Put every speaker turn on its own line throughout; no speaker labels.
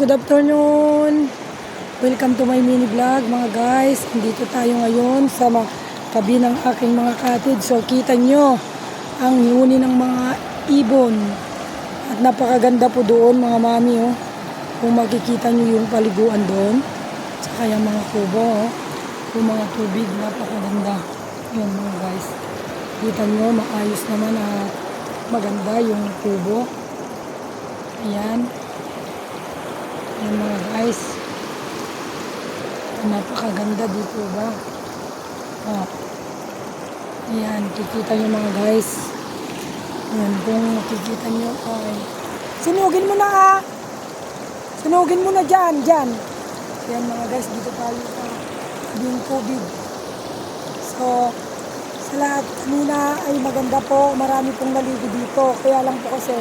good afternoon. Welcome to my mini vlog mga guys. Dito tayo ngayon sa tabi ng aking mga cottage. So kita nyo ang huni ng mga ibon. At napakaganda po doon mga mami. Oh. Kung makikita nyo yung paliguan doon. Saka yung mga kubo. Oh. Yung mga tubig. Napakaganda. Yan mga guys. Kita nyo maayos naman at maganda yung kubo. Ayan. Ayan mga guys. Napakaganda dito ba? Oh. Ayan. Kikita nyo mga guys. Ayan. Kung makikita nyo. Okay. Sunugin mo na ah. Sunugin mo na dyan. Dyan. Ayan mga guys. Dito tayo sa yung tubig. So, sa lahat kanina ay maganda po. Marami pong naligo dito. Kaya lang po kasi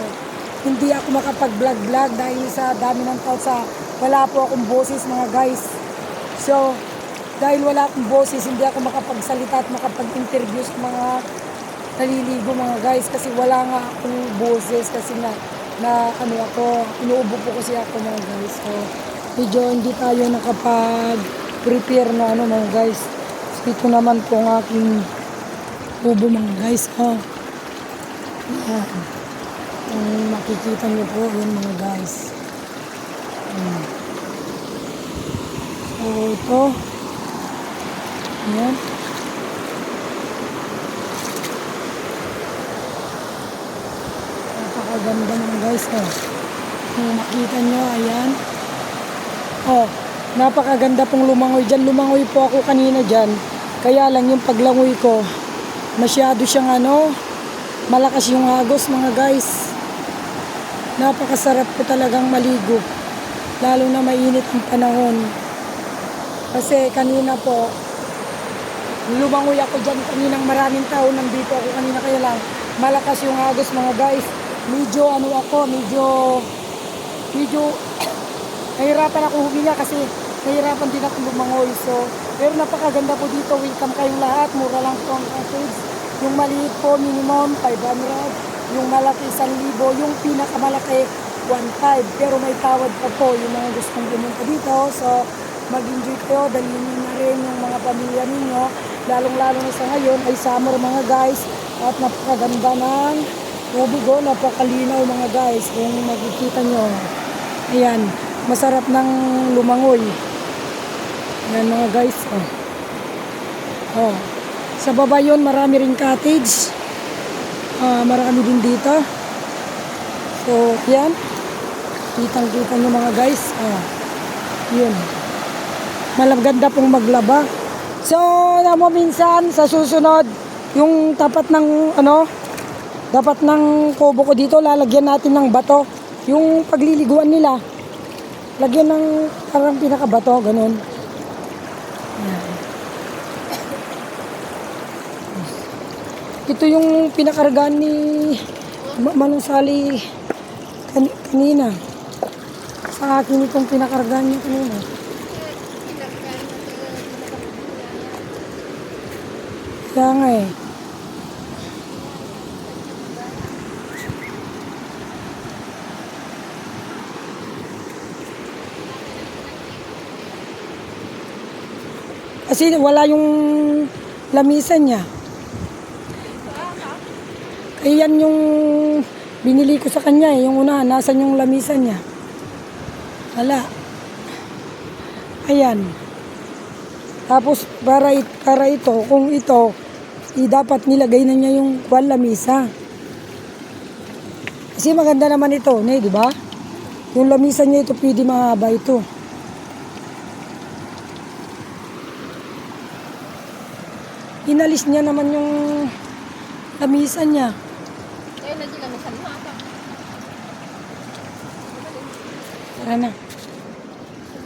hindi ako makapag-vlog-vlog dahil sa dami ng tao sa wala po akong boses mga guys. So, dahil wala akong boses, hindi ako makapagsalita at makapag-interview sa mga naliligo mga guys kasi wala nga akong boses kasi nga na ano ako, inuubo po kasi ako mga guys. So, medyo hindi tayo nakapag-prepare na ano mga guys. So, ito naman po ang aking ubo mga guys. Oh. Yan. Kung makikita niyo po, yun mga guys. So, ito. Ayan. Napakaganda mga guys. Oh. Kung makita nyo, ayan. Oh, napakaganda pong lumangoy dyan. Lumangoy po ako kanina dyan. Kaya lang yung paglangoy ko, masyado siyang ano, malakas yung agos mga guys. Napakasarap po talagang maligo. Lalo na mainit ang panahon. Kasi kanina po, lumangoy ako dyan kaninang maraming tao nandito ako kanina kaya lang. Malakas yung agos mga guys. Medyo ano ako, medyo nahirapan ako huminga kasi nahirapan din ako lumangoy. So, pero napakaganda po dito. Welcome kayong lahat. Mura lang po ang cottage. Yung maliit po, minimum 500. Yung malaki 1,000, yung pinakamalaki 1,500. Pero may tawad pa po yung mga gustong pumunta dito. So, mag-enjoy kayo. Dalhin nyo na rin yung mga pamilya ninyo. Lalong-lalo na sa ngayon ay summer mga guys. At napakaganda ng tubig. Napakalinaw mga guys. Kung makikita nyo. Ayan. Masarap ng lumangoy. Ayan mga guys. Oh. Sa baba yun, marami rin cottage. Marami din dito. So, yan. Kitang-kita nyo mga guys. Yun. Malaganda pong maglaba. So, mo minsan sa susunod, yung tapat ng, dapat ng kubo ko dito, lalagyan natin ng bato. Yung pagliliguan nila, lagyan ng parang pinakabato, ganun. Yan. Ito yung pinakargaan ni Manong Sally kanina. Sa akin itong pinakargaan niya kanina. Kaya nga eh. Kasi wala yung lamisan niya. Ayan yung binili ko sa kanya eh. Yung una, nasan yung lamisan niya? Wala. Ayan. Tapos para ito, kung ito, dapat nilagay na niya yung lamisa. Kasi maganda naman ito, di ba? Yung lamisan niya ito, pwede mahaba ito. Inalis niya naman yung lamisan niya. Tara na.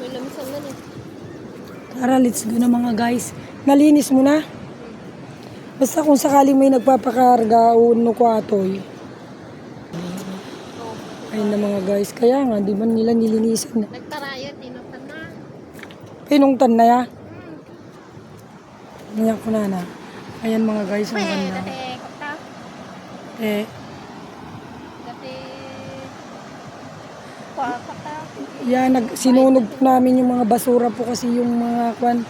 May lamisan na eh.
Tara, let's go na mga guys. Nalinis mo na? Basta kung sakaling may nagpapakarga o atoy. Ayun na mga guys. Kaya nga, di ba nila nilinisan na?
Nagtarayan, tinuktan na.
Pinungtan na ya? Niya ko na. Ayan mga guys, ang ganda.
Dati, kapta.
Yan, sinunog po namin yung mga basura po kasi yung mga kwan.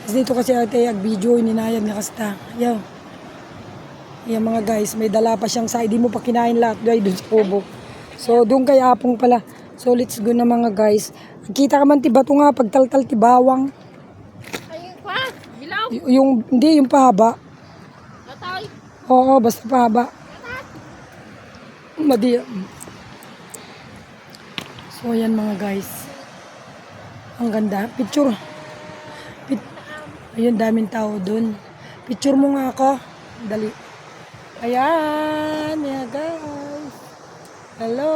Kasi dito kasi ate, video, ininayad nga kasta. Yan. Yan mga guys, may dala pa siyang side. Di mo pa kinain lahat guys dun sa kubo. So, doon kay Apong pala. So, let's go na mga guys. Kita ka man tiba to nga, pagtaltal tibawang.
Ayun pa. Bilaw.
Hindi, yung pahaba.
Natay.
Oo, basta pahaba. Madi. So, ayan mga guys. Ang ganda. Picture. Ayun, daming tao dun. Picture mo nga ako. Dali. Ayan, yeah guys. Hello.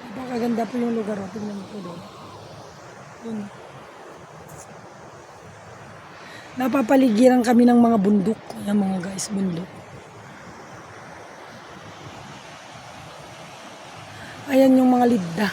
Napakaganda po yung lugar. Tingnan mo po doon. Yun. Napapaligiran kami ng mga bundok. Ayan mga guys, bundok. Ayan yung mga lidda.